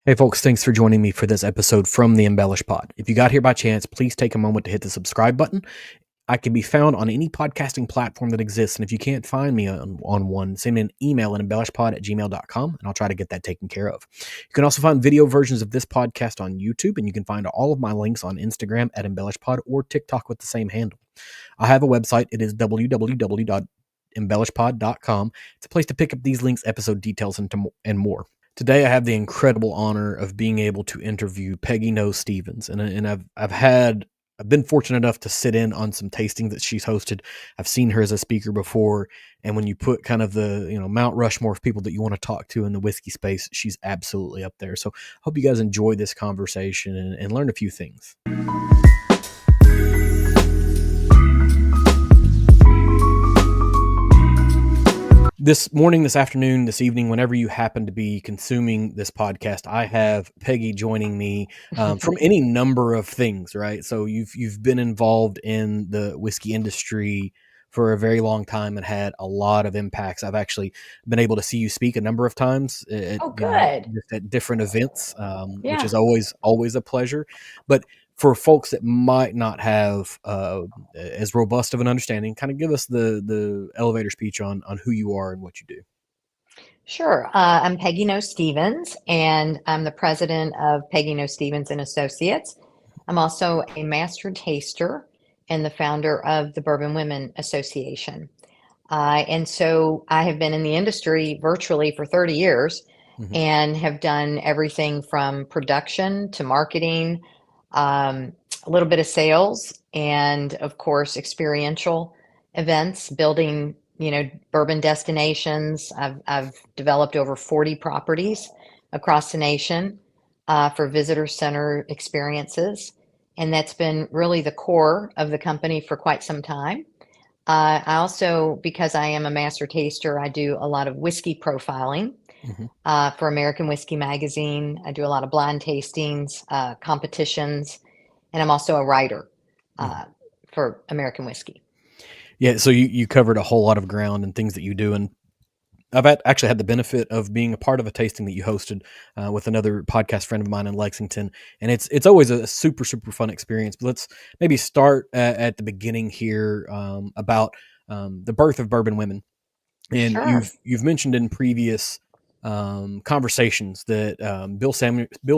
Hey folks, thanks for joining me for this episode from the EmbellishPod. If you got here by chance, please take a moment to hit the subscribe button. I can be found on any podcasting platform that exists, and if you can't find me on one, send me an email at embellishpod@gmail.com, and I'll try to get that taken care of. You can also find video versions of this podcast on YouTube, and you can find all of my links on Instagram at embellishpod or TikTok with the same handle. I have a website. It is www.embellishpod.com. It's a place to pick up these links, episode details, and more. Today, I have the incredible honor of being able to interview Peggy Noe Stephens, and I've been fortunate enough to sit in on some tastings that she's hosted. I've seen her as a speaker before, and when you put kind of the Mount Rushmore of people that you want to talk to in the whiskey space, she's absolutely up there. So, hope you guys enjoy this conversation and learn a few things. This morning, this afternoon, this evening, whenever you happen to be consuming this podcast, I have Peggy joining me from any number of things, right? So you've been involved in the whiskey industry for a very long time and had a lot of impacts. I've actually been able to see you speak a number of times at, Oh, good. just at different events, which Yeah. is always a pleasure. But for folks that might not have as robust of an understanding, kind of give us the elevator speech on who you are and what you do. Sure. I'm Peggy Noe Stephens, and I'm the president of Peggy Noe Stephens and Associates. I'm also a master taster and the founder of the Bourbon Women Association. And so I have been in the industry virtually for 30 years Mhm. and have done everything from production to marketing, a little bit of sales, and of course, experiential events, building, bourbon destinations. I've developed over 40 properties across the nation for visitor center experiences. And that's been really the core of the company for quite some time. I also, because I am a master taster, I do a lot of whiskey profiling Mhm. for American Whiskey Magazine. I do a lot of blind tastings, competitions, and I'm also a writer Mhm. uh, for American Whiskey. Yeah, so you covered a whole lot of ground and things that you do, and actually had the benefit of being a part of a tasting that you hosted with another podcast friend of mine in Lexington, and it's always a super fun experience. But let's maybe start at the beginning here about the birth of Bourbon Women. And Sure. you've mentioned in previous conversations that Bill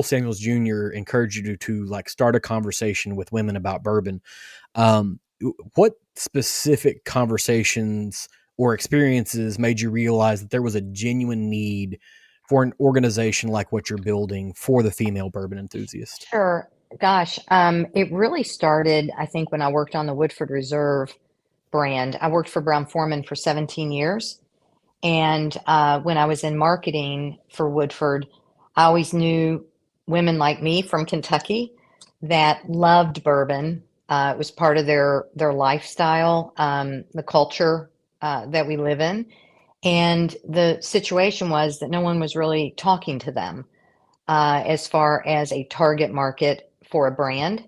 Samuels Jr. encouraged you to like start a conversation with women about bourbon. What specific conversations or experiences made you realize that there was a genuine need for an organization like what you're building for the female bourbon enthusiast? Sure. Gosh, it really started, I think, when I worked on the Woodford Reserve brand. I worked for Brown Forman for 17 years. And when I was in marketing for Woodford, I always knew women like me from Kentucky that loved bourbon. It was part of their lifestyle, the culture that we live in. And the situation was that no one was really talking to them as far as a target market for a brand.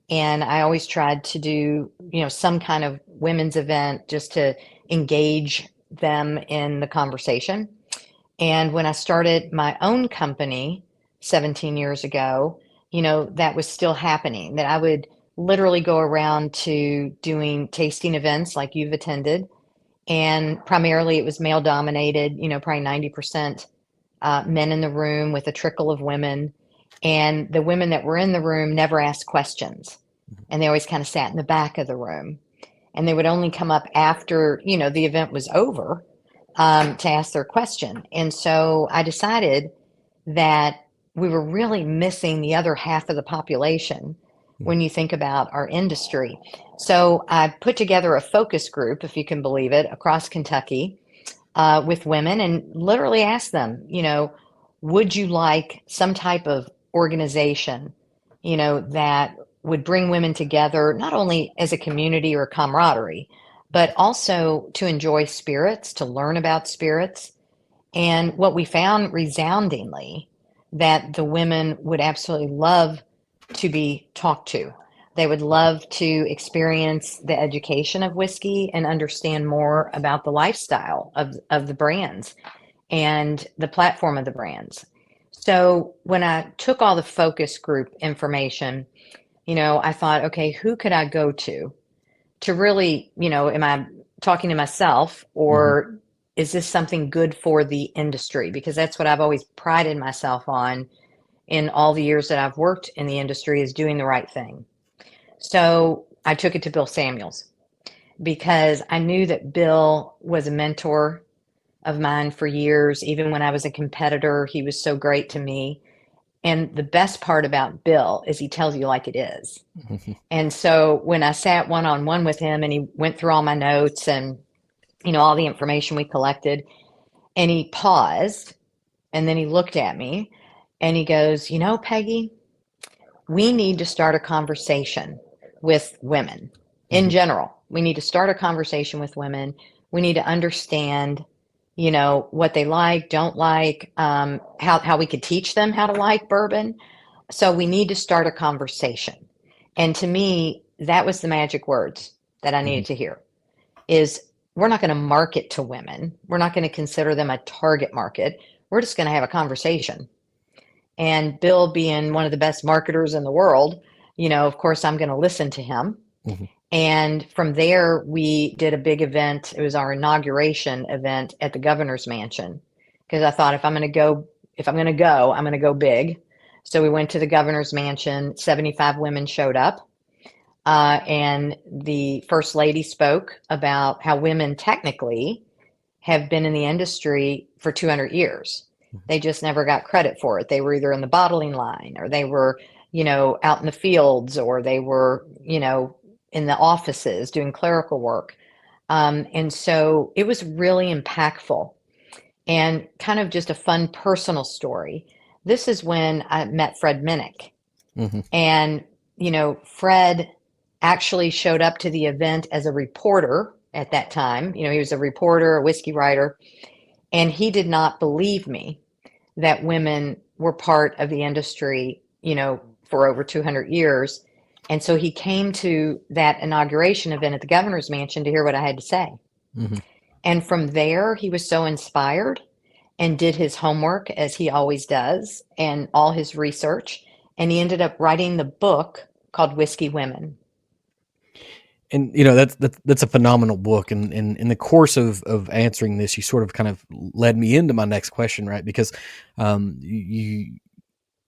And I always tried to do, some kind of women's event just to engage them in the conversation. And when I started my own company 17 years ago, that was still happening, that I would literally go around to doing tasting events like you've attended. And primarily it was male dominated, probably 90% men in the room with a trickle of women. And the women that were in the room never asked questions. And they always kind of sat in the back of the room. And they would only come up after, the event was over to ask their question. And so I decided that we were really missing the other half of the population Mhm. when you think about our industry. So I put together a focus group, if you can believe it, across Kentucky with women and literally asked them, would you like some type of organization, that would bring women together, not only as a community or camaraderie, but also to enjoy spirits, to learn about spirits. And what we found resoundingly that the women would absolutely love to be talked to. They would love to experience the education of whiskey and understand more about the lifestyle of the brands and the platform of the brands. So when I took all the focus group information, I thought, okay, who could I go to really, am I talking to myself, Mhm. or is this something good for the industry? Because that's what I've always prided myself on in all the years that I've worked in the industry, is doing the right thing. So I took it to Bill Samuels because I knew that Bill was a mentor of mine for years. Even when I was a competitor, he was so great to me. And the best part about Bill is he tells you like it is. Mhm. And so when I sat one on one with him and he went through all my notes and, all the information we collected, and he paused and then he looked at me and he goes, Peggy, we need to start a conversation with women in Mhm. general. We need to start a conversation with women. We need to understand, what they like, don't like, how we could teach them how to like bourbon. So we need to start a conversation. And to me, that was the magic words that I Mhm. needed to hear is we're not going to market to women. We're not going to consider them a target market. We're just going to have a conversation. And Bill being one of the best marketers in the world, of course, I'm going to listen to him. Mhm. And from there, we did a big event. It was our inauguration event at the governor's mansion because I thought if I'm going to go, I'm going to go big. So we went to the governor's mansion. 75 women showed up. And the first lady spoke about how women technically have been in the industry for 200 years. They just never got credit for it. They were either in the bottling line, or they were, out in the fields, or they were, in the offices doing clerical work. And so it was really impactful and kind of just a fun personal story. This is when I met Fred Minnick. Mhm. And, Fred actually showed up to the event as a reporter at that time. He was a reporter, a whiskey writer, and he did not believe me that women were part of the industry, for over 200 years. And so he came to that inauguration event at the governor's mansion to hear what I had to say. Mhm. And from there, he was so inspired and did his homework as he always does and all his research. And he ended up writing the book called Whiskey Women. And that's a phenomenal book. And in the course of answering this, you sort of kind of led me into my next question, right? Because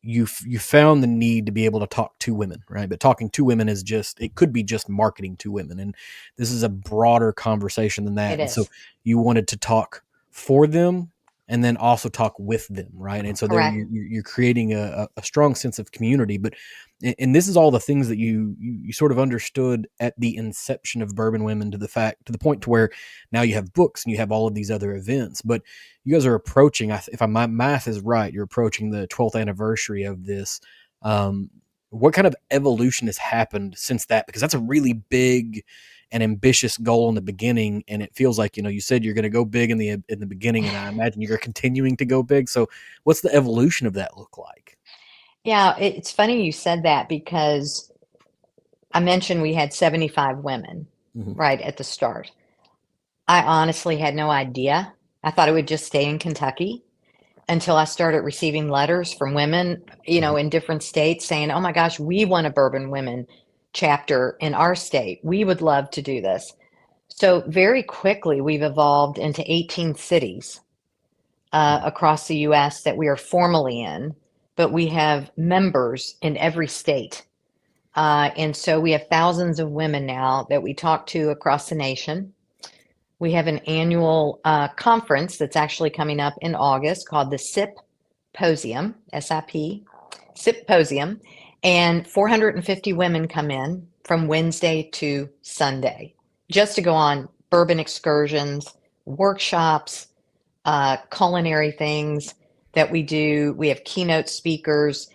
you found the need to be able to talk to women, right? But talking to women is just, it could be just marketing to women, and this is a broader conversation than that. It And so is. you wanted to talk for them and then also talk with them, right? And so there Correct. you're creating a strong sense of community. But and this is all the things that you sort of understood at the inception of Bourbon Women, to the point to where now you have books and you have all of these other events. But you guys are approaching, if my math is right, you're approaching the 12th anniversary of this. Um, what kind of evolution has happened since that? Because that's a really big and ambitious goal in the beginning, and it feels like, you said you're going to go big in the beginning, and I imagine you're continuing to go big. So, what's the evolution of that look like? Yeah, it's funny you said that because I mentioned we had 75 women Hmm. right at the start. I honestly had no idea. I thought it would just stay in Kentucky until I started receiving letters from women, Hmm. in different states saying, "Oh my gosh, we want a Bourbon Women chapter in our state. We would love to do this." So very quickly, we've evolved into 18 cities across the US that we are formally in, but we have members in every state. And so we have thousands of women now that we talk to across the nation. We have an annual conference that's actually coming up in August called the SIPosium, SIP, SIPposium, and 450 women come in from Wednesday to Sunday just to go on bourbon excursions, workshops, culinary things that we do. We have keynote speakers,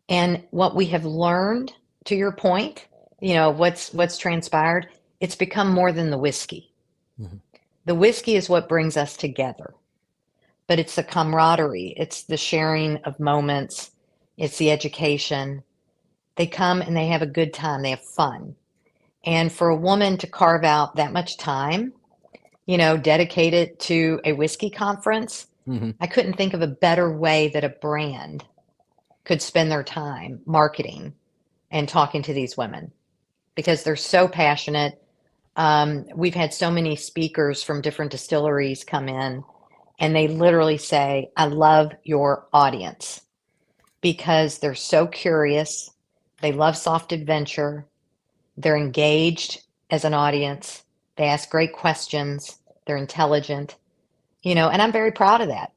and what we have learned, to your point, what's transpired. It's become more than the whiskey. Hmm. The whiskey is what brings us together, but it's the camaraderie, it's the sharing of moments, it's the education. They come and they have a good time, they have fun. And for a woman to carve out that much time, dedicated to a whiskey conference, Hmm. I couldn't think of a better way that a brand could spend their time marketing and talking to these women because they're so passionate. We've had so many speakers from different distilleries come in, and they literally say, I love your audience because they're so curious. They love soft adventure. They're engaged as an audience. They ask great questions. They're intelligent, and I'm very proud of that.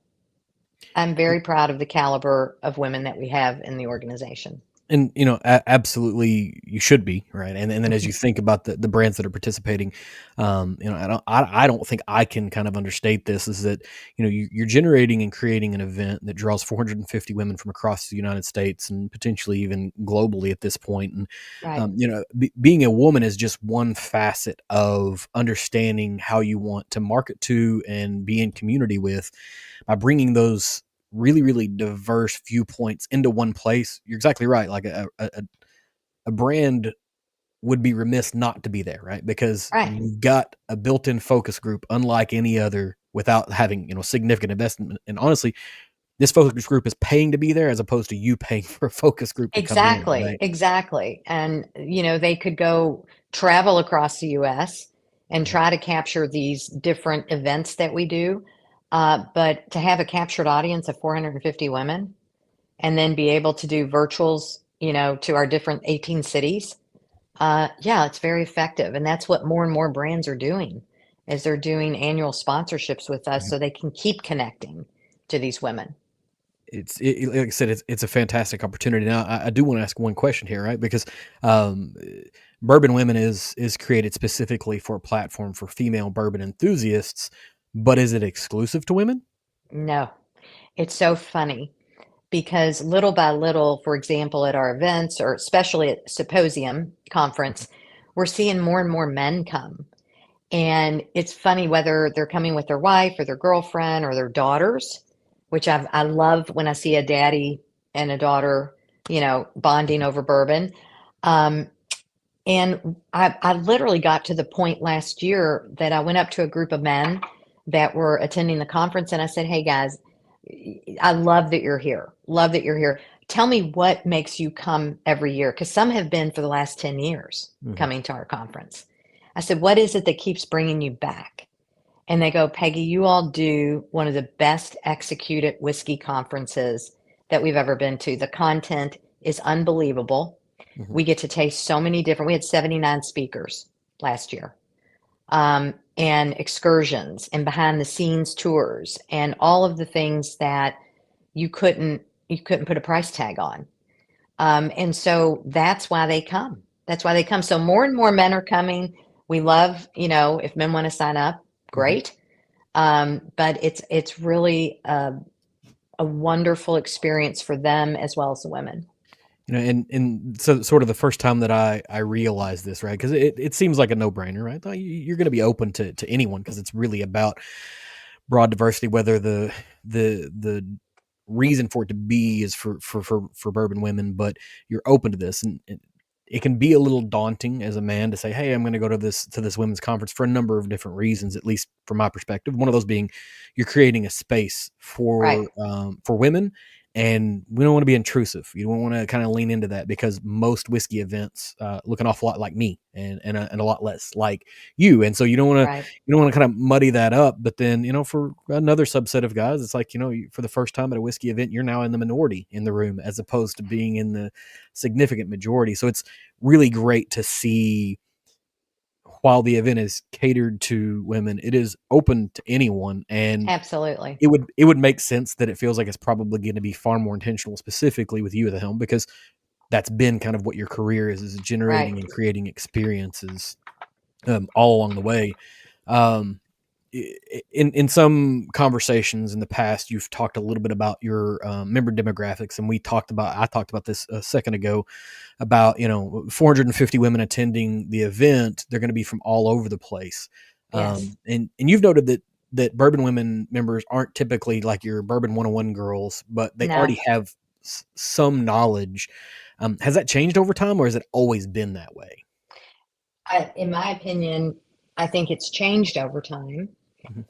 I'm very proud of the caliber of women that we have in the organization. And absolutely, you should be right. And then as you think about the brands that are participating, I don't think I can kind of understate this. Is that you're generating and creating an event that draws 450 women from across the United States and potentially even globally at this point. And Right. being a woman is just one facet of understanding how you want to market to and be in community with by bringing those really, really diverse viewpoints into one place. You're exactly right. Like a brand would be remiss not to be there, right? Because Right. you've got a built-in focus group unlike any other without having, significant investment. And honestly, this focus group is paying to be there as opposed to you paying for a focus group to come in, Exactly, right? exactly. And, they could go travel across the US and Yeah. try to capture these different events that we do. But to have a captured audience of 450 women and then be able to do virtuals, to our different 18 cities, yeah, it's very effective. And that's what more and more brands are doing, is they're doing annual sponsorships with us Yeah. so they can keep connecting to these women. Like I said, it's a fantastic opportunity. Now, I do want to ask one question here, right? Because um, Bourbon Women is created specifically for a platform for female bourbon enthusiasts, but is it exclusive to women? No, it's so funny because little by little, for example, at our events or especially at SIPosium conference, we're seeing more and more men come. And it's funny whether they're coming with their wife or their girlfriend or their daughters, which I love when I see a daddy and a daughter, bonding over bourbon. Um, and I literally got to the point last year that I went up to a group of men that were attending the conference and I said, hey guys, I love that you're here. Love that you're here. Tell me what makes you come every year. Because some have been for the last 10 years Hmm. coming to our conference. I said, what is it that keeps bringing you back? And they go, Peggy, you all do one of the best executed whiskey conferences that we've ever been to. The content is unbelievable. Hmm. We get to taste so many different, we had 79 speakers last year, and excursions and behind the scenes tours and all of the things that you couldn't put a price tag on. And so that's why they come. That's why they come. So more and more men are coming. We love, if men want to sign up, Hmm. great. But it's really a wonderful experience for them as well as the women. And so sort of the first time that I realized this, right? Because it seems like a no brainer, right? Like, you're going to be open to anyone because it's really about broad diversity. Whether the reason for it to be is for bourbon women, but you're open to this, and it can be a little daunting as a man to say, "Hey, I'm going to go to this women's conference," for a number of different reasons, at least from my perspective. One of those being you're creating a space Right. for women, and we don't want to be intrusive. You don't want to kind of lean into that because most whiskey events look an awful lot like me, and a lot less like you, and so Right. you don't want to kind of muddy that up. But then, for another subset of guys, it's like, for the first time at a whiskey event, you're now in the minority in the room as opposed to being in the significant majority. So it's really great to see, while the event is catered to women, it is open to anyone. And Absolutely. it would make sense that it feels like it's probably going to be far more intentional, specifically with you at the helm, because that's been kind of what your career is Right. generating and creating experiences all along the way. Um, in some conversations in the past, you've talked a little bit about your member demographics, and I talked about this a second ago about 450 women attending the event. They're going to be from all over the place, Yes. and you've noted that bourbon women members aren't typically like your bourbon 101 girls, but they No. already have some knowledge. Has that changed over time, or has it always been that way? In my opinion, I think it's changed over time. Mhm.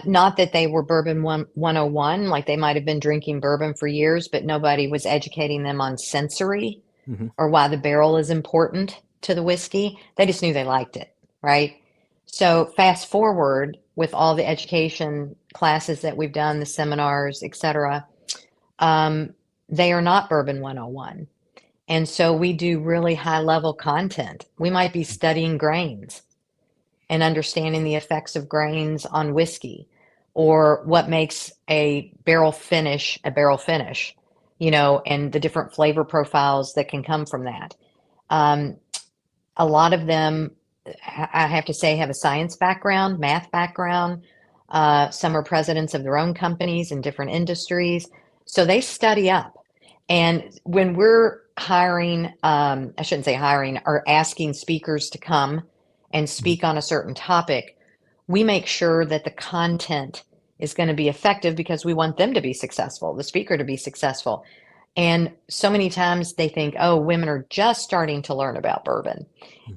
Not that they were Bourbon 101, like they might have been drinking bourbon for years, but nobody was educating them on sensory Mhm. or why the barrel is important to the whiskey. They just knew they liked it, right? So fast forward with all the education classes that we've done, the seminars, etc., um, they are not Bourbon 101. And so we do really high level content. We might be studying grains and understanding the effects of grains on whiskey, or what makes a barrel finish, and the different flavor profiles that can come from that. Um, a lot of them, I have to say, have a science background, math background. Some are presidents of their own companies in different industries. So they study up. And when we're hiring, I shouldn't say hiring, or asking speakers to come and Mhm. speak on a certain topic, we make sure that the content is going to be effective because we want them to be successful, the speaker to be successful. And so many times they think, oh, women are just starting to learn about bourbon.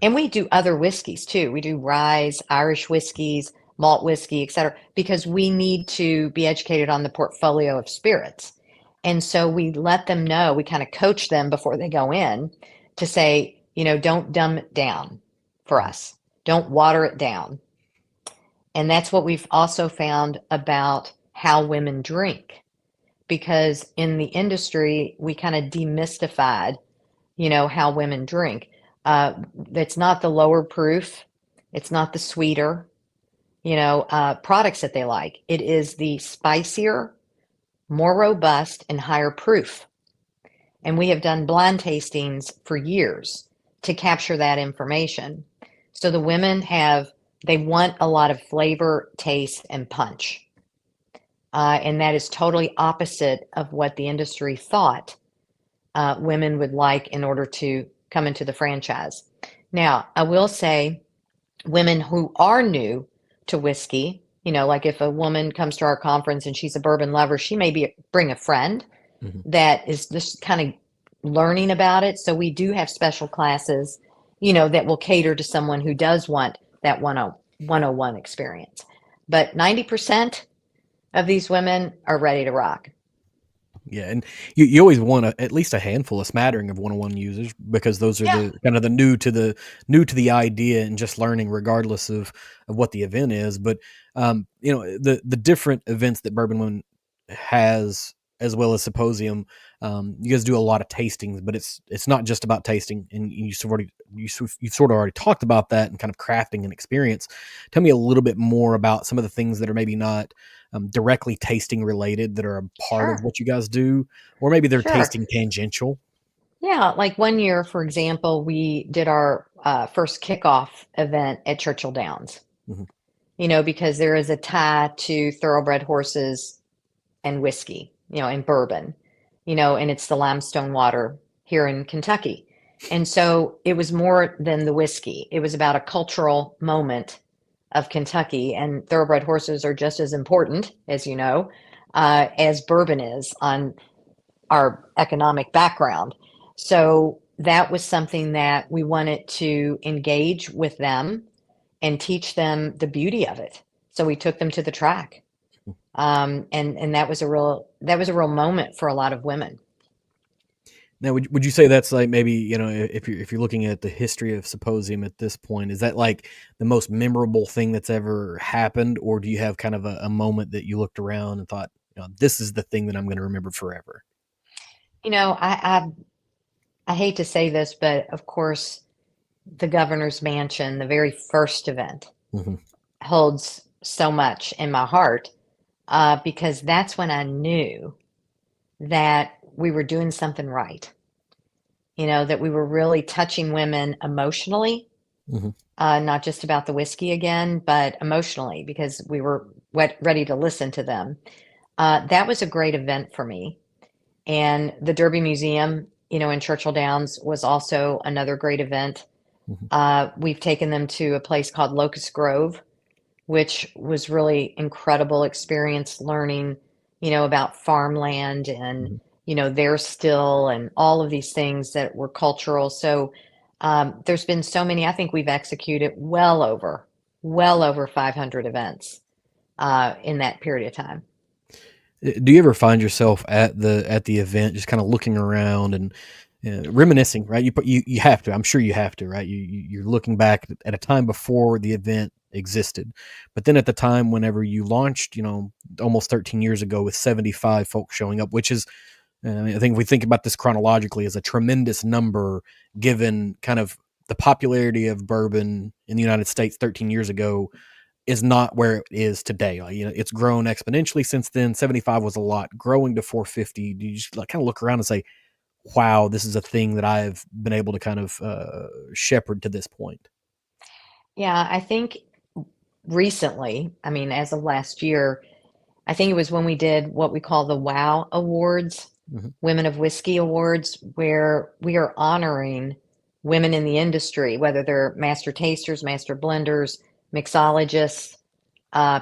And we do other whiskeys too. We do ryes, Irish whiskeys, malt whiskey, et cetera, because we need to be educated on the portfolio of spirits. And so we let them know, we kind of coach them before they go in to say, don't dumb it down for Mhm. us. Don't water it down. And that's what we've also found about how women drink, because in the industry, we kind of demystified, how women drink. It's not the lower proof, it's not the sweeter, products that they like. It is the spicier, more robust, and higher proof. And we have done blind tastings for years to capture that information. So the women they want a lot of flavor, taste, and punch. And that is totally opposite of what the industry thought women would like in order to come into the franchise. Now, I will say, women who are new to whiskey, like if a woman comes to our conference and she's a bourbon lover, she may bring a friend Mhm. that is just kind of learning about it. So we do have special classes, that will cater to someone who does want that 101 experience. But 90% of these women are ready to rock. Yeah, and you always want at least a handful, a smattering of one-on-one users because those are Yeah, the kind of the new to the idea and just learning regardless of what the event is. But the different events that Bourbon Women has, as well as Symposium, you guys do a lot of tastings, but it's not just about tasting, and you've sort of already talked about that and kind of crafting an experience. Tell me a little bit more about some of the things that are maybe not directly tasting related that are a part of sure, what you guys do, or maybe they're sure. tasting tangential. Yeah, like one year, for example, we did our first kickoff event at Churchill Downs, Mhm. because there is a tie to thoroughbred horses and whiskey, and bourbon, and it's the limestone water here in Kentucky. And so it was more than the whiskey, it was about a cultural moment of Kentucky, and thoroughbred horses are just as important, as as bourbon is on our economic background. So that was something that we wanted to engage with them and teach them the beauty of it. So we took them to the track. And that was a real moment for a lot of women. Now, would you say that's like maybe if you're looking at the history of Symposium at this point, is that like the most memorable thing that's ever happened, or do you have kind of a moment that you looked around and thought, this is the thing that I'm going to remember forever? I hate to say this, but of course, the governor's mansion, the very first event, Hmm. holds so much in my heart, because that's when I knew that we were doing something right. That we were really touching women emotionally, Hmm. not just about the whiskey again, but emotionally, because we were ready to listen to them. That was a great event for me. And the Derby Museum, in Churchill Downs was also another great event. Hmm. We've taken them to a place called Locust Grove, which was really incredible experience learning, about farmland and, Hmm. their still and all of these things that were cultural. So there's been so many, I think we've executed well over 500 events in that period of time. Do you ever find yourself at the event, just kind of looking around and reminiscing? Right, you have to. I'm sure you have to. Right, you're looking back at a time before the event existed, but then at the time whenever you launched, almost 13 years ago, with 75 folks showing up, which is, I think if we think about this chronologically, as a tremendous number given kind of the popularity of bourbon in the United States 13 years ago is not where it is today. Like, it's grown exponentially since then. 75 was a lot. Growing to 450, do you just like kind of look around and say, wow, this is a thing that I've been able to kind of shepherd to this point? Yeah, I think recently, I mean, as of last year, I think it was when we did what we call the WOW Awards, Hmm. Women of Whiskey Awards, where we are honoring women in the industry, whether they're master tasters, master blenders, mixologists,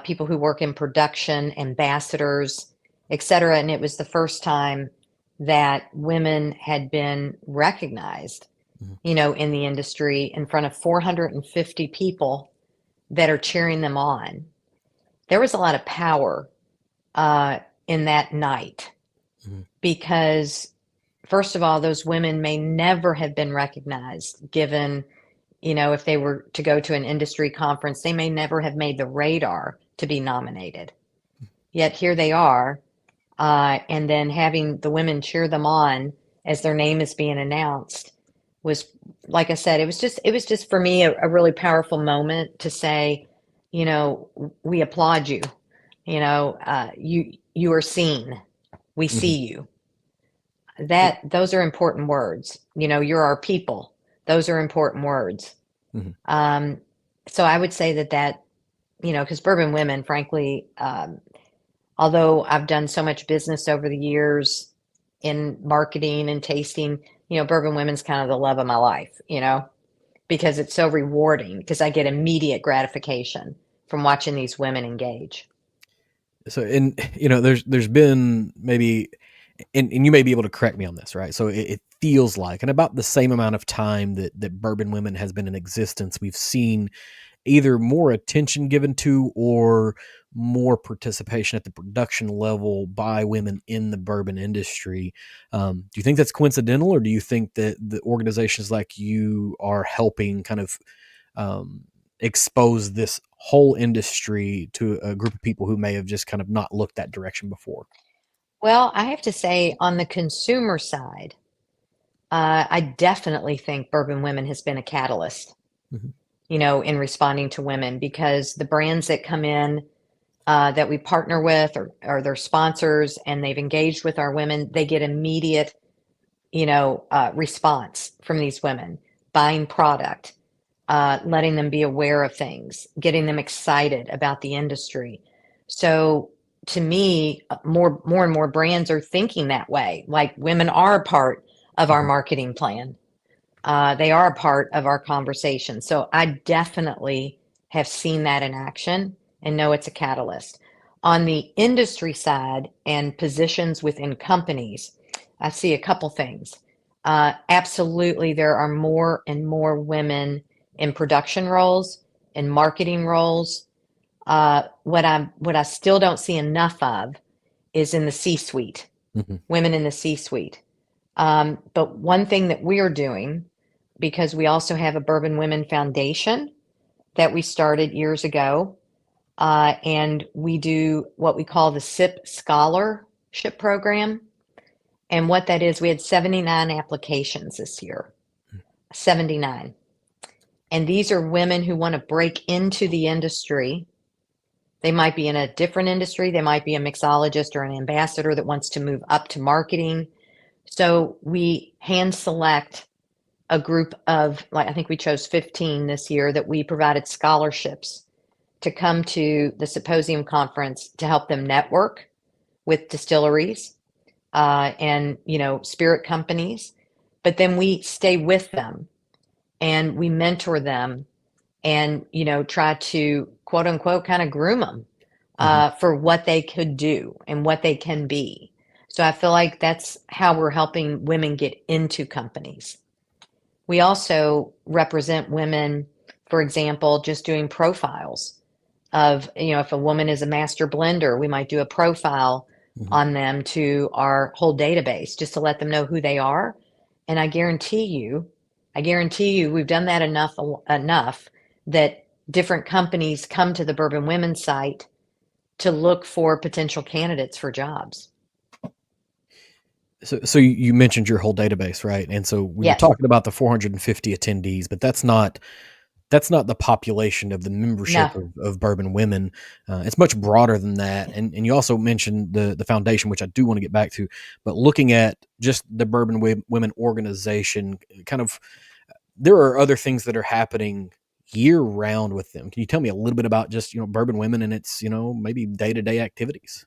people who work in production, ambassadors, etc. And it was the first time that women had been recognized, Hmm. in the industry in front of 450 people that are cheering them on. There was a lot of power uh, in that night Hmm. because, first of all, those women may never have been recognized given, if they were to go to an industry conference, they may never have made the radar to be nominated. Yet here they are. And then having the women cheer them on as their name is being announced was, like I said, it was just for me a really powerful moment to say, we applaud you. You are seen. We Hmm. see you. Those are important words. You're our people. Those are important words. Hmm. Um, so I would say that because Bourbon Women, frankly, although I've done so much business over the years in marketing and tasting, Bourbon Women's kind of the love of my life, because it's so rewarding because I get immediate gratification from watching these women engage. So, and there's been maybe, and you may be able to correct me on this, right? So it feels like, in about the same amount of time that Bourbon Women has been in existence, we've seen either more attention given to or more participation at the production level by women in the bourbon industry. Do you think that's coincidental, or do you think that the organizations like you are helping kind of um, expose this whole industry to a group of people who may have just kind of not looked that direction before? Well, I have to say, on the consumer side, I definitely think Bourbon Women has been a catalyst, Hmm. in responding to women because the brands that come in that we partner with or their sponsors and they've engaged with our women, they get immediate, response from these women, buying product, letting them be aware of things, getting them excited about the industry. So to me, more and more brands are thinking that way. Like women are a part of our Hmm. marketing plan. They are a part of our conversation. So I definitely have seen that in action and know it's a catalyst. On the industry side and positions within companies, I see a couple things. Absolutely, there are more and more women in production roles, in marketing roles. What I still don't see enough of is in the C-suite, Hmm. women in the C-suite. But one thing that we are doing, because we also have a Bourbon Women Foundation that we started years ago, and we do what we call the SIP Scholarship Program. And what that is, we had 79 applications this year, 79. And these are women who want to break into the industry. They might be in a different industry. They might be a mixologist or an ambassador that wants to move up to marketing. So we hand select a group of, like, I think we chose 15 this year that we provided scholarships to come to the SIPosium conference to help them network with distilleries and, spirit companies. But then we stay with them and we mentor them and, try to quote unquote kind of groom them Hmm. for what they could do and what they can be. So I feel like that's how we're helping women get into companies. We also represent women, for example, just doing profiles. of, if a woman is a master blender, we might do a profile Mhm. on them to our whole database just to let them know who they are. And I guarantee you, we've done that enough that different companies come to the Bourbon Women site to look for potential candidates for jobs. So you mentioned your whole database, right? And so we were Yes. talking about the 450 attendees, but that's not the population of the membership No, of Bourbon Women. It's much broader than that. And you also mentioned the foundation, which I do want to get back to. But looking at just the Bourbon Women organization, kind of, there are other things that are happening year round with them. Can you tell me a little bit about just Bourbon Women and its maybe day to day activities?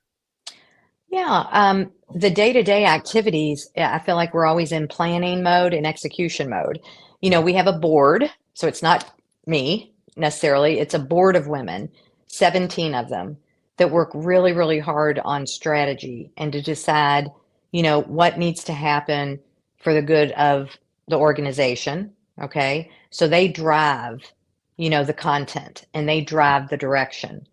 yeah, the day-to-day activities, I feel like we're always in planning mode and execution mode. We have a board, so it's not me necessarily, it's a board of women, 17 of them, that work really, really hard on strategy and to decide, what needs to happen for the good of the organization. Okay. So they drive, the content and they drive the direction.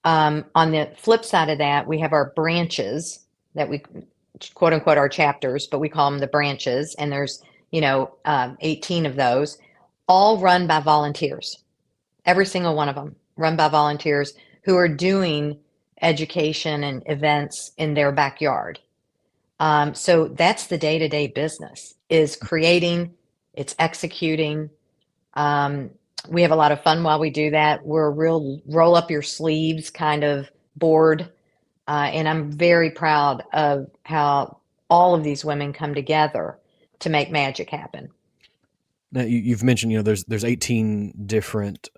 On the flip side of that, we have our branches that we quote unquote our chapters, but we call them the branches. And there's, 18 of those, all run by volunteers. Every single one of them run by volunteers who are doing education and events in their backyard. So that's the day-to-day business is creating, it's executing, um, we have a lot of fun while we do that. We're a real roll up your sleeves kind of board. And I'm very proud of how all of these women come together to make magic happen. Now, you've mentioned, there's 18 different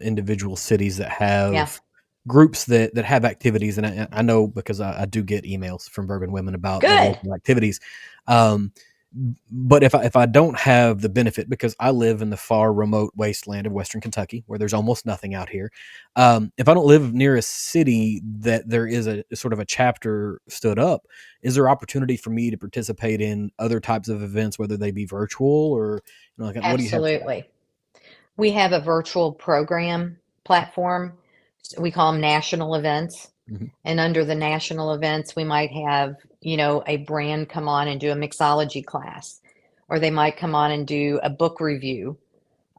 individual cities that Yeah. have groups that have activities, and I know because I do get emails from Bourbon Women about their Good. local activities. Um, but if I don't have the benefit, because I live in the far remote wasteland of Western Kentucky, where there's almost nothing out here, if I don't live near a city that there is a sort of a chapter stood up, is there opportunity for me to participate in other types of events, whether they be virtual or like, what do you have for that? Absolutely. We have a virtual program platform. We call them national events. Mhm. And under the national events, we might have, a brand come on and do a mixology class, or they might come on and do a book review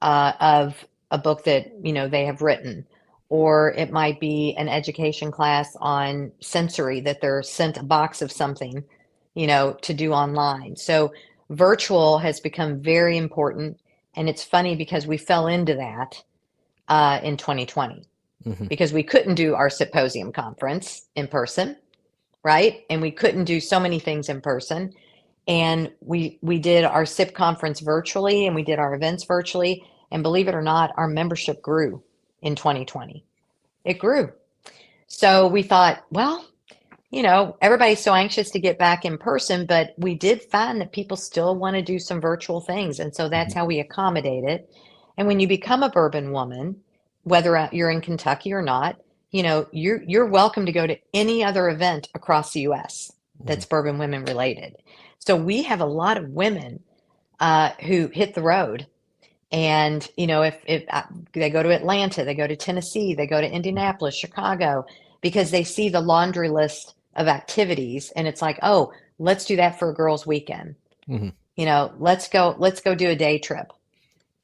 of a book that they have written, or it might be an education class on sensory that they're sent a box of something to do online. So virtual has become very important, and it's funny because we fell into that in 2020 Mhm. because we couldn't do our SIPosium conference in person, right? And we couldn't do so many things in person, and we did our SIP conference virtually and we did our events virtually. And believe it or not, our membership grew in 2020. It grew. So we thought, well, everybody's so anxious to get back in person, but we did find that people still want to do some virtual things. And so that's Mhm. how we accommodate it. And when you become a bourbon woman, whether you're in Kentucky or not, you're welcome to go to any other event across the US Mhm. that's bourbon women related. So we have a lot of women who hit the road. And if they go to Atlanta, they go to Tennessee, they go to Indianapolis, Chicago, because they see the laundry list of activities, and it's like, oh, let's do that for a girls' weekend. Mhm. Let's go do a day trip.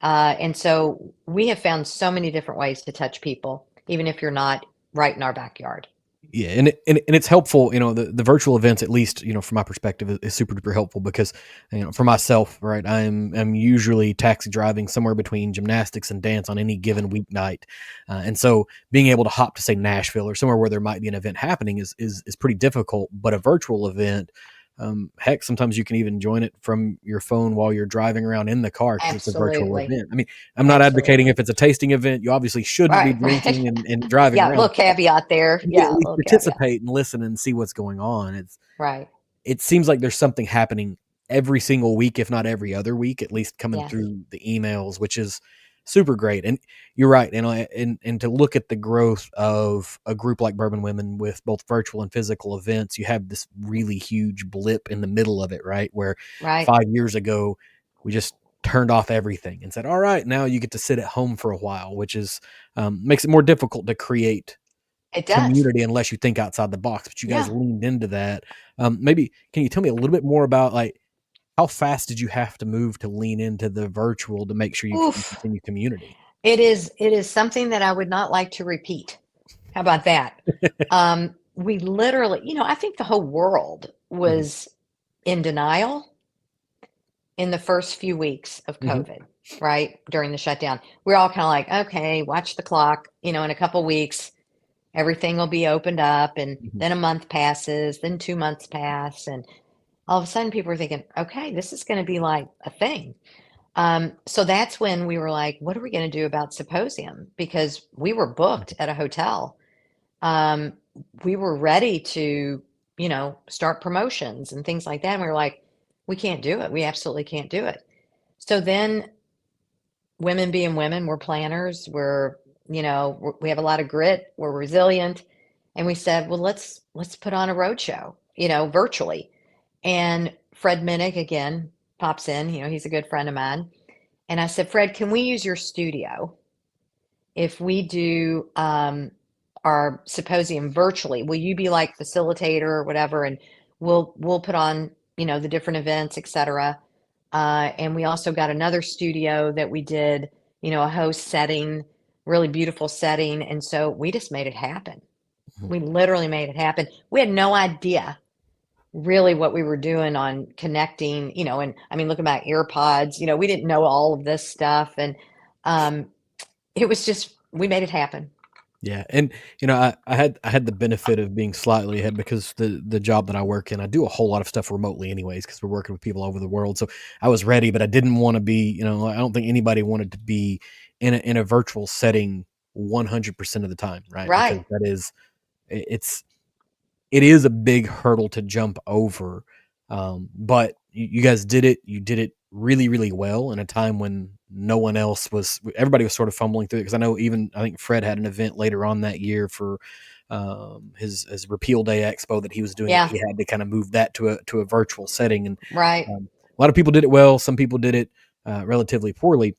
And so we have found so many different ways to touch people, even if you're not right in our backyard. Yeah, and it's helpful. The virtual events, at least from my perspective, is super duper helpful because for myself, right, I'm usually taxi driving somewhere between gymnastics and dance on any given weeknight, and so being able to hop to say Nashville or somewhere where there might be an event happening is pretty difficult. But a virtual event, heck, sometimes you can even join it from your phone while you're driving around in the car because it's a virtual Absolutely. event. I mean, I'm not advocating Absolutely. if it's a tasting event, you obviously shouldn't be Right. drinking Right. and driving Yeah. A around, little caveat there. you can Yeah. at A least little caveat. participate and listen and see what's going on. Right. It seems like there's something happening every single week, if not every other week, at least coming Yes. through the emails, which is super great. And you're right. And to look at the growth of a group like Bourbon Women with both virtual and physical events, you have this really huge blip in the middle of it, right? Where Right. 5 years ago, we just turned off everything and said, all right, now you get to sit at home for a while, which is makes it more difficult to create It does. community unless you think outside the box. But you guys Yeah. leaned into that. Maybe can you tell me a little bit more about like how fast did you have to move to lean into the virtual to make sure you can Oof. continue community? It is something that I would not like to repeat. How about that? We literally, I think the whole world Mhm, was in denial in the first few weeks of mhm, COVID, right? During the shutdown. We're all kind of like, okay, watch the clock, in a couple weeks, everything will be opened up. And mhm, then a month passes, then 2 months pass. And all of a sudden people are thinking, okay, this is going to be like a thing. So that's when we were like, what are we going to do about Symposium? Because we were booked mhm, at a hotel. Um, we were ready to, start promotions and things like that. And we were like, we can't do it. We absolutely can't do it. So then, women being women, we're planners. We have a lot of grit. We're resilient, and we said, well, let's put on a road show, virtually. And Fred Minnick again pops in. He's a good friend of mine. And I said, Fred, can we use your studio if we do our symposium virtually? Will you be like facilitator or whatever? And we'll put on, the different events, etc. And we also got another studio that we did, a host setting, really beautiful setting. And so we just made it happen. mhm. We literally made it happen. We had no idea really what we were doing on connecting, and I mean, looking back, AirPods, we didn't know all of this stuff. And um, it was just, we made it happen. Yeah, and I had the benefit of being slightly ahead because the job that I work in, I do a whole lot of stuff remotely anyways because we're working with people all over the world. So I was ready, but I didn't want to be, I don't think anybody wanted to be in a virtual setting 100% of the time, right? Because Right. it's it is a big hurdle to jump over. But you guys did it. You did it really, really well in a time when no one else was. Everybody was sort of fumbling through it because I think Fred had an event later on that year for his Repeal Day Expo that he was doing. Yeah. He had to kind of move that to a virtual setting, and Right. a lot of people did it well. Some people did it relatively poorly,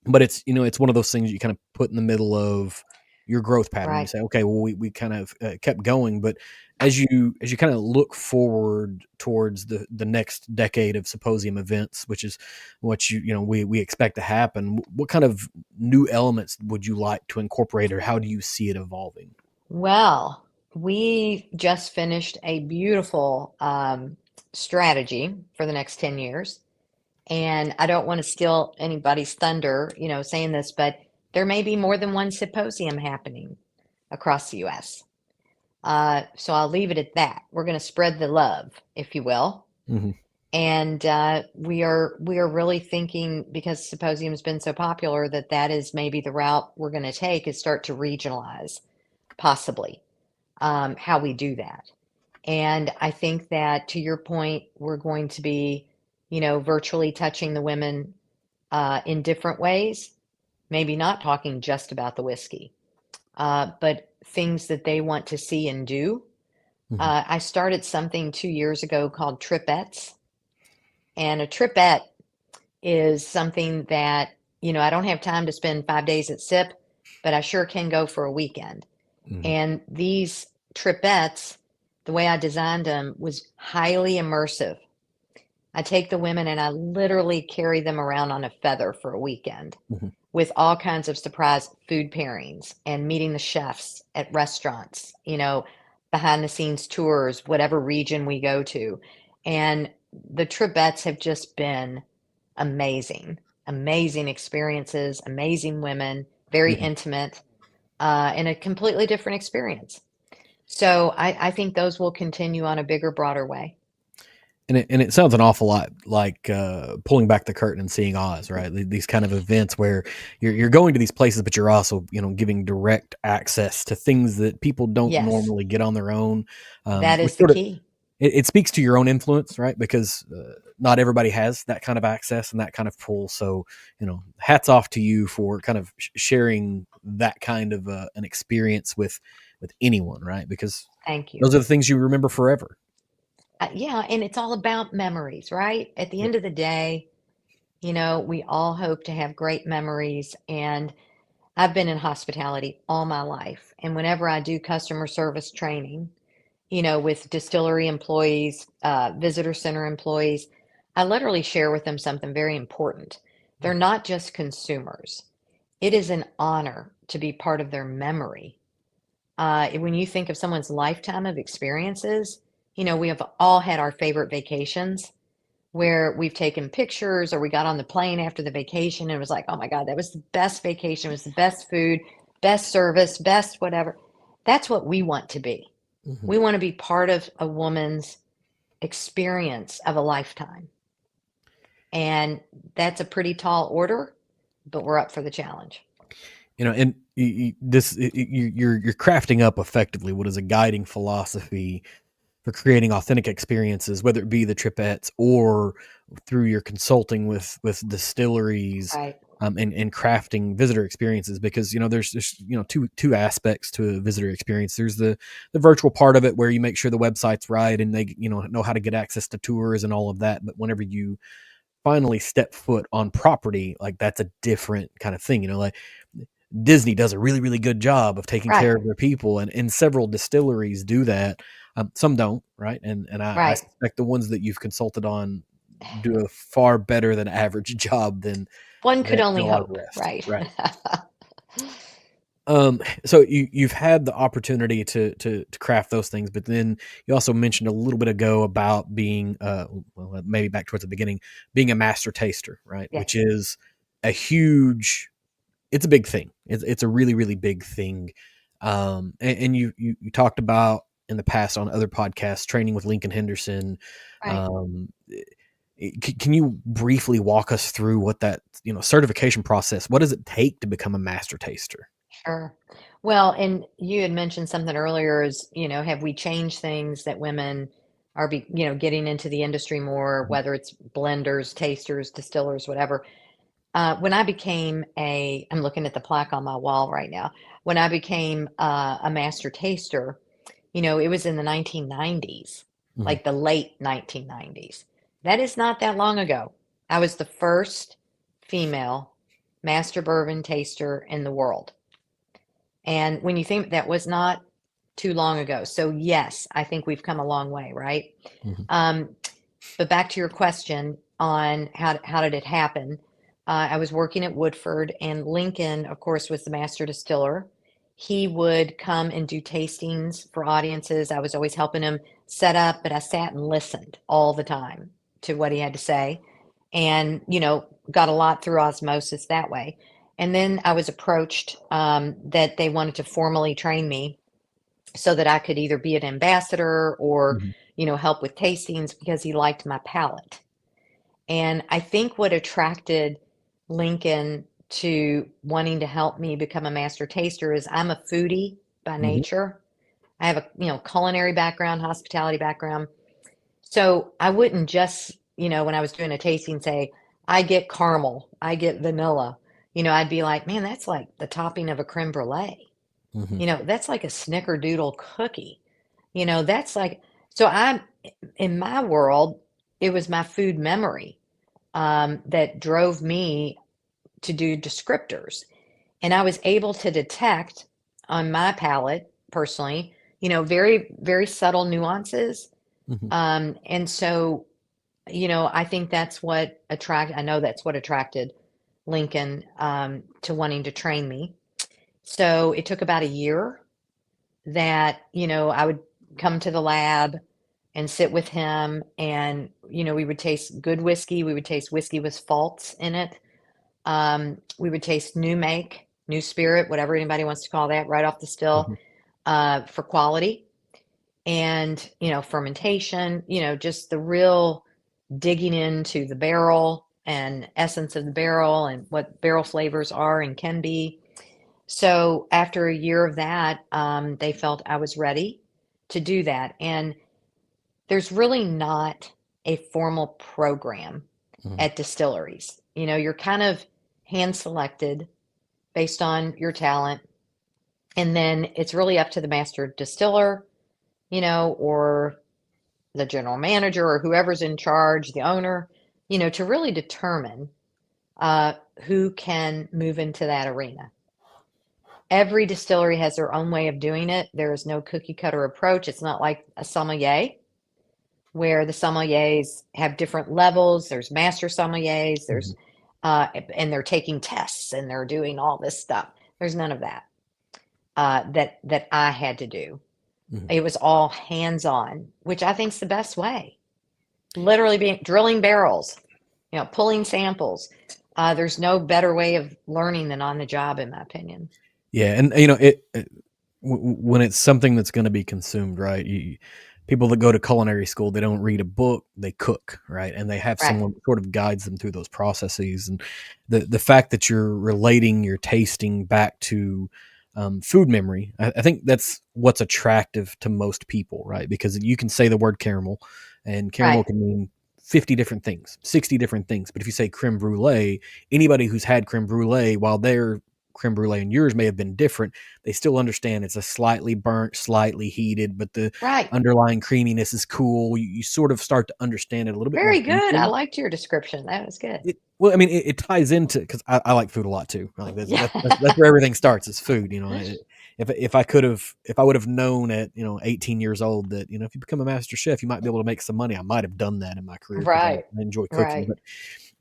but it's one of those things you kind of put in the middle of your growth pattern. You Right. say, okay, well, we kind of kept going, but as you kind of look forward towards the next decade of symposium events, which is what we expect to happen, what kind of new elements would you like to incorporate, or how do you see it evolving? Well, we just finished a beautiful strategy for the next 10 years. And I don't want to steal anybody's thunder, saying this, but there may be more than one symposium happening across the US. So I'll leave it at that. We're going to spread the love, if you will. Hmm. And we are really thinking, because Symposium has been so popular, that is maybe the route we're going to take, is start to regionalize, possibly, how we do that. And I think that, to your point, we're going to be, virtually touching the women in different ways, maybe not talking just about the whiskey, but things that they want to see and do. Hmm. I started something 2 years ago called tripettes. And a tripette is something that, I don't have time to spend 5 days at SIP, but I sure can go for a weekend. Hmm. And these tripettes, the way I designed them was highly immersive. I take the women and I literally carry them around on a feather for a weekend Hmm. with all kinds of surprise food pairings and meeting the chefs at restaurants, behind the scenes tours, whatever region we go to. And the tripettes have just been amazing, amazing experiences, amazing women, very Hmm. intimate, and a completely different experience. So I think those will continue on a bigger, broader way. And it sounds an awful lot like pulling back the curtain and seeing Oz, right? These kind of events where you're going to these places, but you're also giving direct access to things that people don't Yes, normally get on their own. that Which is the sort of key. it speaks to your own influence, right? Because not everybody has that kind of access and that kind of pull. So hats off to you for kind of sharing that kind of an experience with anyone, right? Because Thank you. those are the things you remember forever. Yeah, and it's all about memories, right? At the Yeah. end of the day, We all hope to have great memories. And I've been in hospitality all my life. And whenever I do customer service training, with distillery employees, visitor center employees, I literally share with them something very important. They're not just consumers. It is an honor to be part of their memory. When you think of someone's lifetime of experiences, we have all had our favorite vacations where we've taken pictures or we got on the plane after the vacation and it was like, oh my God, that was the best vacation. It was the best food, best service, best whatever. That's what we want to be. Mhm. We want to be part of a woman's experience of a lifetime. And that's a pretty tall order, but we're up for the challenge. And you're crafting up effectively what is a guiding philosophy for creating authentic experiences, whether it be the tripettes or through your consulting with distilleries, Right. and crafting visitor experiences. Because there's two aspects to a visitor experience. There's the virtual part of it where you make sure the website's right and they know how to get access to tours and all of that. But whenever you finally step foot on property, like that's a different kind of thing. Like Disney does a really, really good job of taking Right. care of their people, and several distilleries do that. Some don't, right? And I Right. suspect the ones that you've consulted on do a far better than average job One could than only a lot of the hope, rest, right? right? So you've had the opportunity to craft those things, but then you also mentioned a little bit ago about being, well, maybe back towards the beginning, being a master taster, right? Which Yes. is a huge, it's a big thing. It's a really, really big thing. And you talked about in the past on other podcasts training with Lincoln Henderson. Right. Can you briefly walk us through what that certification process? What does it take to become a master taster? Sure. Well, and you had mentioned something earlier is, have we changed things that women are getting into the industry more, Mhm, whether it's blenders, tasters, distillers, whatever. When I became I'm looking at the plaque on my wall right now. When I became a master taster, it was in the 1990s, mhm, like the late 1990s. That is not that long ago. I was the first female master bourbon taster in the world. And when you think that was not too long ago. So yes, I think we've come a long way, right? mhm, Um, but back to your question on how did it happen? I was working at Woodford, and Lincoln, of course, was the master distiller. He would come and do tastings for audiences. I was always helping him set up, but I sat and listened all the time to what he had to say, and got a lot through osmosis that way. And then I was approached that they wanted to formally train me so that I could either be an ambassador or, mhm, help with tastings because he liked my palate. And I think what attracted Lincoln to wanting to help me become a master taster is I'm a foodie by mhm, nature. I have a, culinary background, hospitality background. So I wouldn't just, when I was doing a tasting say, I get caramel, I get vanilla. I'd be like, man, that's like the topping of a creme brulee. mhm, That's like a snickerdoodle cookie. That's like, so I'm in my world, it was my food memory that drove me to do descriptors. And I was able to detect on my palate personally, very, very subtle nuances. mhm, And so, I think I know that's what attracted Lincoln to wanting to train me. So it took about a year that, I would come to the lab and sit with him and, we would taste good whiskey. We would taste whiskey with faults in it. We would taste new make, new spirit, whatever anybody wants to call that, right off the still, mhm, for quality and, fermentation, just the real digging into the barrel and essence of the barrel and what barrel flavors are and can be. So after a year of that, they felt I was ready to do that. And there's really not a formal program mhm, at distilleries. You're kind of hand selected based on your talent. And then it's really up to the master distiller, or the general manager or whoever's in charge, the owner, to really determine. who can move into that arena. Every distillery has their own way of doing it. There is no cookie cutter approach. It's not like a sommelier, where the sommeliers have different levels. There's master sommeliers, Mhm. and they're taking tests and they're doing all this stuff. There's none of that that I had to do. Mhm. It was all hands-on, which I think is the best way. Literally being drilling barrels, pulling samples. There's no better way of learning than on the job, in my opinion. Yeah, and when it's something that's going to be consumed, right? People that go to culinary school, they don't read a book, they cook, right? And they have Right, someone that sort of guides them through those processes. And the fact that you're relating your tasting back to food memory, I think that's what's attractive to most people, right? Because you can say the word caramel, and caramel right, can mean 50 different things, 60 different things. But if you say creme brulee, anybody who's had creme brulee, while their creme brulee and yours may have been different, they still understand it's a slightly burnt, slightly heated, but the right. underlying creaminess is cool. You sort of start to understand it a little bit more Very good. I deeply. liked your description. That was good. Well, I mean, it ties into because I like food a lot too. Like Yeah. that's where everything starts is food. If I would have known at 18 years old that if you become a master chef, you might be able to make some money. I might have done that in my career because Right, I enjoy cooking. right, But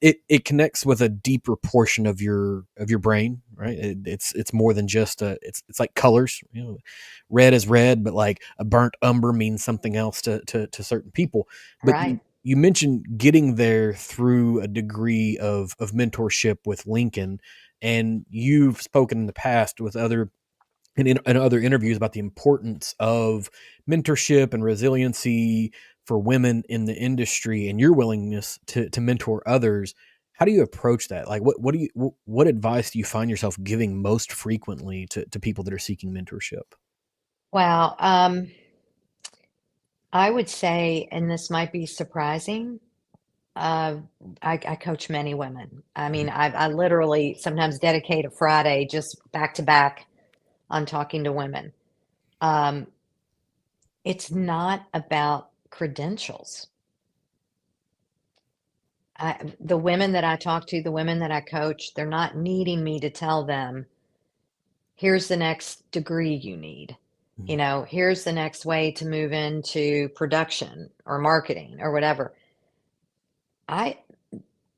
it connects with a deeper portion of your brain, right? It's more than just it's like colors. Red is red, but like a burnt umber means something else to certain people. But right. you mentioned getting there through a degree of mentorship with Lincoln, and you've spoken in the past with other in other interviews about the importance of mentorship and resiliency for women in the industry and your willingness to mentor others. How do you approach that? Like what advice do you find yourself giving most frequently to people that are seeking mentorship? Wow. I would say, and this might be surprising, uh, I coach many women. I Mhm. mean, I literally sometimes dedicate a Friday just back to back on talking to women. Um, it's not about credentials. The women that I talk to, the women that I coach, they're not needing me to tell them, here's the next degree you need. Mhm. Here's the next way to move into production or marketing or whatever. I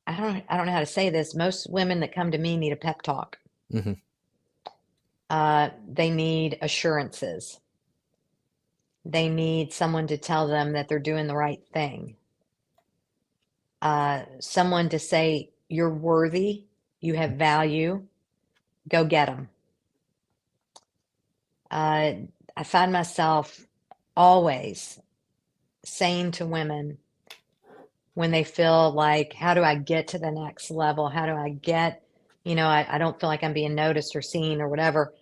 I don't know how to say this. Most women that come to me need a pep talk. Mhm. They need assurances. They need someone to tell them that they're doing the right thing. Someone to say, you're worthy, you have value, go get them. I find myself always saying to women when they feel like, how do I get to the next level? How do I get, I don't feel like I'm being noticed or seen or whatever.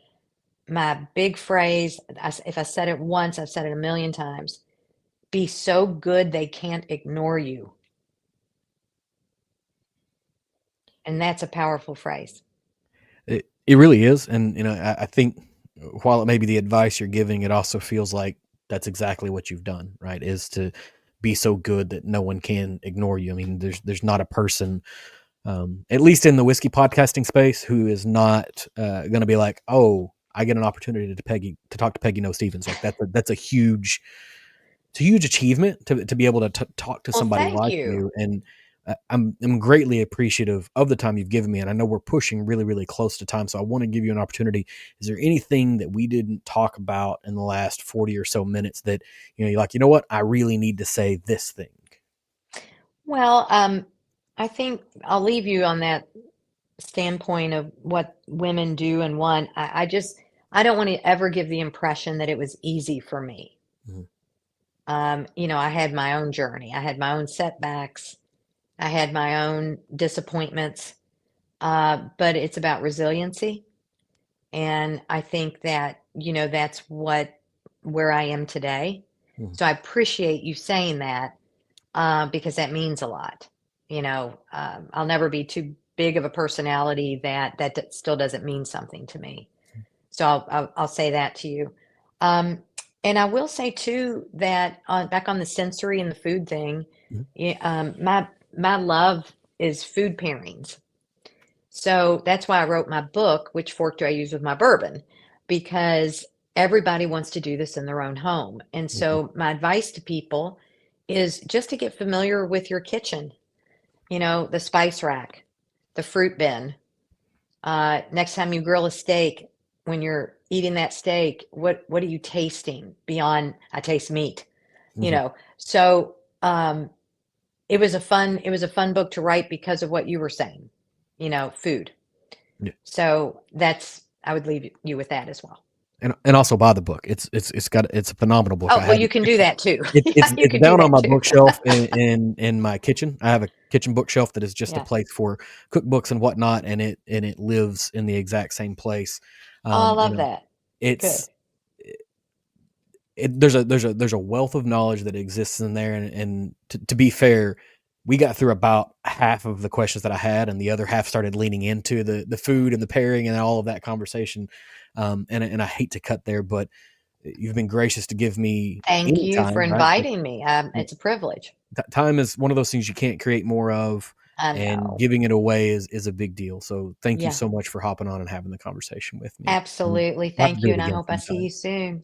My big phrase, if I said it once, I've said it a million times, be so good they can't ignore you. And that's a powerful phrase. It really is, and I think while it may be the advice you're giving, it also feels like that's exactly what you've done, right? Is to be so good that no one can ignore you. I mean, there's not a person, at least in the whiskey podcasting space, who is not going to be like, oh, I get an opportunity to talk to Peggy Noe Stephens. Like that's a huge it's a huge achievement to be able to talk to Well, somebody thank like you. you, and I'm greatly appreciative of the time you've given me, and I know we're pushing really close to time, so I want to give you an opportunity. Is there anything that we didn't talk about in the last 40 or so minutes that you're like, what, I really need to say this thing? Well, I think I'll leave you on that standpoint of what women do and want. I don't want to ever give the impression that it was easy for me. Mhm. I had my own journey. I had my own setbacks. I had my own disappointments. But it's about resiliency. And I think that, that's where I am today. Mhm. So I appreciate you saying that because that means a lot. I'll never be too big of a personality that still doesn't mean something to me. So I'll say that to you. Um, and I will say too that back on the sensory and the food thing, Mhm. my love is food pairings. So that's why I wrote my book, Which Fork Do I Use with My Bourbon? Because everybody wants to do this in their own home. And Mhm, so my advice to people is just to get familiar with your kitchen, the spice rack, the fruit bin. Next time you grill a steak, when you're eating that steak, what are you tasting beyond I taste meat, you mhm. know? So it was a fun book to write because of what you were saying, food. Yeah. So I would leave you with that as well. And also buy the book. It's a phenomenal book. Oh, I well, have you it. can do that too. It's Yeah, it's you it's can do down on that my too. bookshelf in my kitchen. I have a kitchen bookshelf that is just a Yeah. place for cookbooks and whatnot, and it lives in the exact same place. Oh, I You love know, that. Good. it's there's a wealth of knowledge that exists in there, and to be fair, we got through about half of the questions that I had, and the other half started leaning into the food and the pairing and all of that conversation. And I hate to cut there, but you've been gracious to give me Thank any you for time, right? inviting me. It's a privilege. Time is one of those things you can't create more of, I and know. giving it away is a big deal. So thank you Yeah, so much for hopping on and having the conversation with me. And absolutely. we'll have to Thank do you. it And I again hope I see sometime. you soon.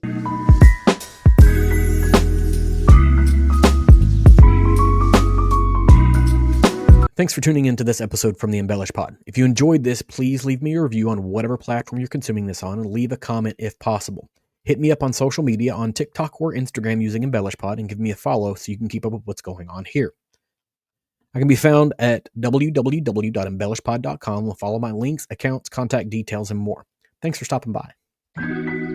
Thanks for tuning into this episode from the Embellish Pod. If you enjoyed this, please leave me a review on whatever platform you're consuming this on, and leave a comment if possible. Hit me up on social media on TikTok or Instagram using EmbellishPod, and give me a follow so you can keep up with what's going on here. I can be found at www.embellishpod.com. Follow my links, accounts, contact details, and more. Thanks for stopping by.